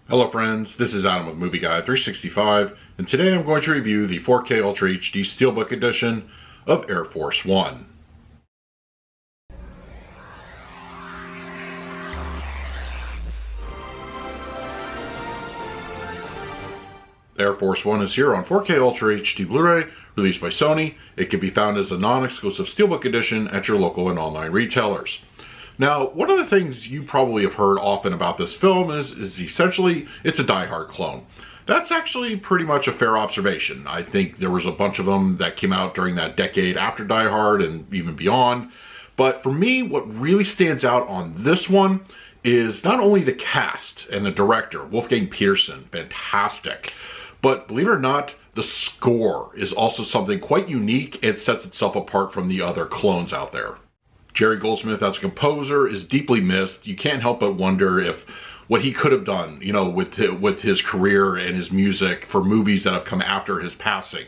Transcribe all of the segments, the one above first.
Hello friends, this is Adam with Movie Guy 365, and today I'm going to review the 4K Ultra HD Steelbook edition of Air Force One. Air Force One is here on 4K Ultra HD Blu Ray, released by Sony. It can be found as a non-exclusive Steelbook edition at your local and online retailers. Now, one of the things you probably have heard often about this film is essentially it's a Die Hard clone. That's actually pretty much a fair observation. I think there was a bunch of them that came out during that decade after Die Hard and even beyond. But for me, what really stands out on this one is not only the cast and the director, Wolfgang Petersen, fantastic, but believe it or not, the score is also something quite unique and sets itself apart from the other clones out there. Jerry Goldsmith as a composer is deeply missed. You can't help but wonder if what he could have done, with his career and his music for movies that have come after his passing.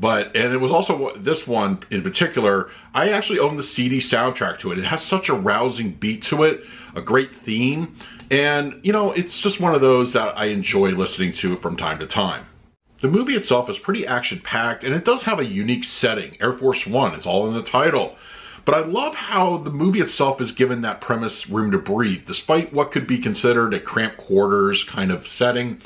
And it was also this one in particular, I actually own the CD soundtrack to it. It has such a rousing beat to it, a great theme, and it's just one of those that I enjoy listening to from time to time. The movie itself is pretty action-packed, and it does have a unique setting. Air Force One is all in the title. But I love how the movie itself is given that premise room to breathe, despite what could be considered a cramped quarters kind of setting.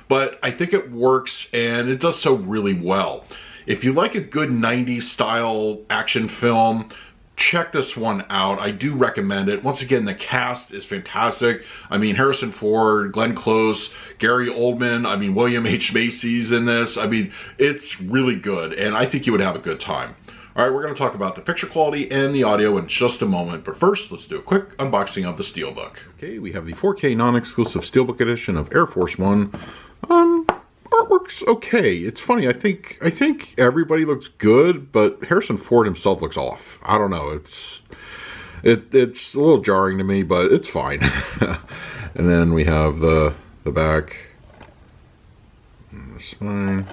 But I think it works, and it does so really well. If you like a good 90s style action film, check this one out. I do recommend it. Once again, the cast is fantastic. I mean, Harrison Ford, Glenn Close, Gary Oldman, William H. Macy's in this. It's really good, and I think you would have a good time. All right, we're going to talk about the picture quality and the audio in just a moment, but first, let's do a quick unboxing of the Steelbook. Okay, we have the 4K non-exclusive Steelbook edition of Air Force One. Artwork's okay. It's funny, I think everybody looks good, but Harrison Ford himself looks off. I don't know, it's a little jarring to me, but it's fine. And then we have the back, and the spine,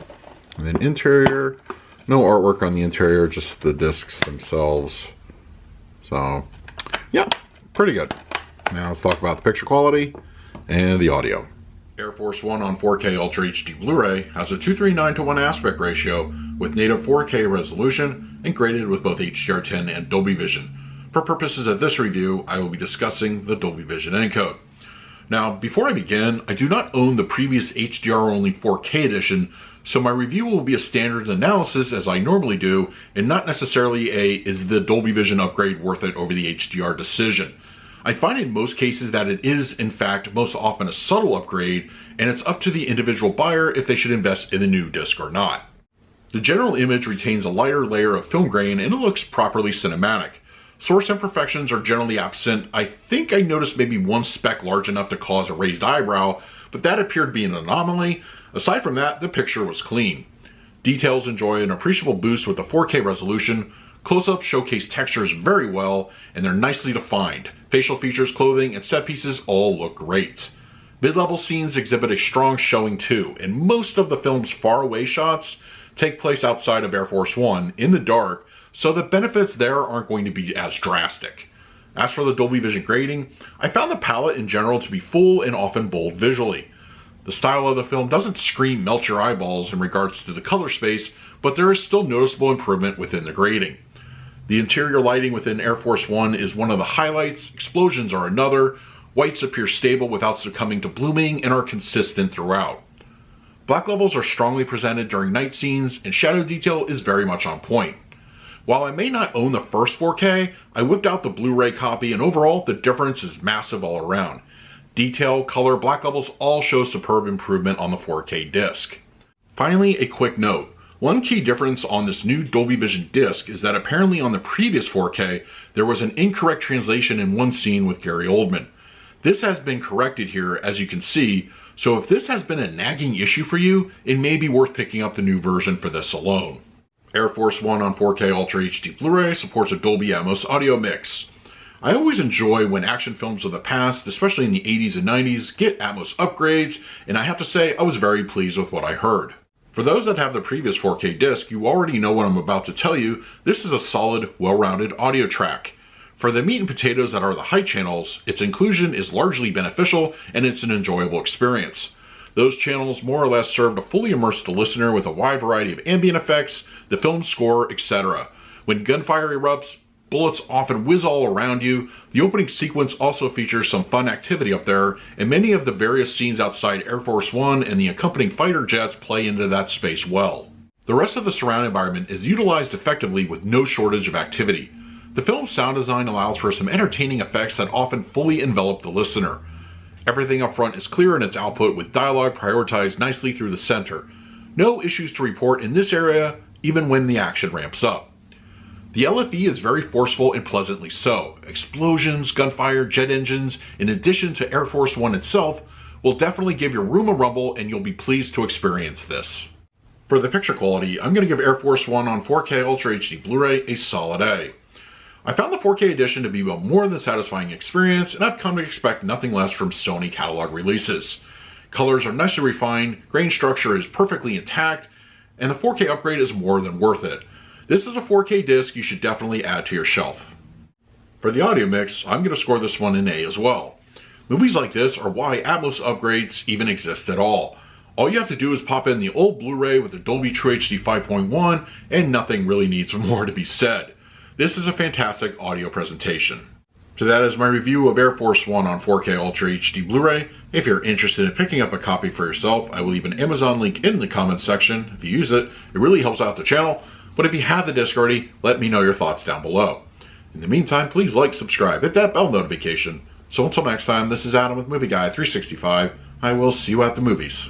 and then interior. No artwork on the interior, just the discs themselves. So, yeah, pretty good. Now let's talk about the picture quality and the audio. Air Force One on 4K Ultra HD Blu-ray has a 2:3:9:1 aspect ratio with native 4K resolution and graded with both HDR10 and Dolby Vision. For purposes of this review, I will be discussing the Dolby Vision encode. Now, before I begin, I do not own the previous HDR-only 4K edition, so my review will be a standard analysis as I normally do, and not necessarily is the Dolby Vision upgrade worth it over the HDR decision. I find in most cases that it is, in fact, most often a subtle upgrade, and it's up to the individual buyer if they should invest in the new disc or not. The general image retains a lighter layer of film grain and it looks properly cinematic. Source imperfections are generally absent. I think I noticed maybe one speck large enough to cause a raised eyebrow, but that appeared to be an anomaly. Aside from that, the picture was clean. Details enjoy an appreciable boost with the 4K resolution. Close-ups showcase textures very well, and they're nicely defined. Facial features, clothing, and set pieces all look great. Mid-level scenes exhibit a strong showing too, and most of the film's far-away shots take place outside of Air Force One in the dark, so the benefits there aren't going to be as drastic. As for the Dolby Vision grading, I found the palette in general to be full and often bold visually. The style of the film doesn't scream melt your eyeballs in regards to the color space, but there is still noticeable improvement within the grading. The interior lighting within Air Force One is one of the highlights, explosions are another, whites appear stable without succumbing to blooming and are consistent throughout. Black levels are strongly presented during night scenes, and shadow detail is very much on point. While I may not own the first 4K, I whipped out the Blu-ray copy, and overall the difference is massive all around. Detail, color, black levels all show superb improvement on the 4K disc. Finally, a quick note. One key difference on this new Dolby Vision disc is that apparently on the previous 4K, there was an incorrect translation in one scene with Gary Oldman. This has been corrected here, as you can see, so if this has been a nagging issue for you, it may be worth picking up the new version for this alone. Air Force One on 4K Ultra HD Blu-ray supports a Dolby Atmos audio mix. I always enjoy when action films of the past, especially in the 80s and 90s, get Atmos upgrades, and I have to say I was very pleased with what I heard. For those that have the previous 4K disc, you already know what I'm about to tell you. This is a solid, well-rounded audio track. For the meat and potatoes that are the high channels, its inclusion is largely beneficial and it's an enjoyable experience. Those channels more or less serve to fully immerse the listener with a wide variety of ambient effects, the film score, etc. When gunfire erupts, bullets often whiz all around you. The opening sequence also features some fun activity up there, and many of the various scenes outside Air Force One and the accompanying fighter jets play into that space well. The rest of the surround environment is utilized effectively with no shortage of activity. The film's sound design allows for some entertaining effects that often fully envelop the listener. Everything up front is clear in its output, with dialogue prioritized nicely through the center. No issues to report in this area, even when the action ramps up. The LFE is very forceful and pleasantly so. Explosions, gunfire, jet engines, in addition to Air Force One itself, will definitely give your room a rumble, and you'll be pleased to experience this. For the picture quality, I'm going to give Air Force One on 4K Ultra HD Blu-ray a solid A. I found the 4K edition to be a more than satisfying experience, and I've come to expect nothing less from Sony catalog releases. Colors are nicely refined, grain structure is perfectly intact, and the 4K upgrade is more than worth it. This is a 4K disc you should definitely add to your shelf. For the audio mix, I'm going to score this one an A as well. Movies like this are why Atmos upgrades even exist at all. All you have to do is pop in the old Blu-ray with the Dolby True HD 5.1 and nothing really needs more to be said. This is a fantastic audio presentation. So that is my review of Air Force One on 4K Ultra HD Blu-ray. If you're interested in picking up a copy for yourself, I will leave an Amazon link in the comments section. If you use it, it really helps out the channel. But if you have the disc already, let me know your thoughts down below. In the meantime, please like, subscribe, hit that bell notification. So until next time, this is Adam with Movie Guy 365. I will see you at the movies.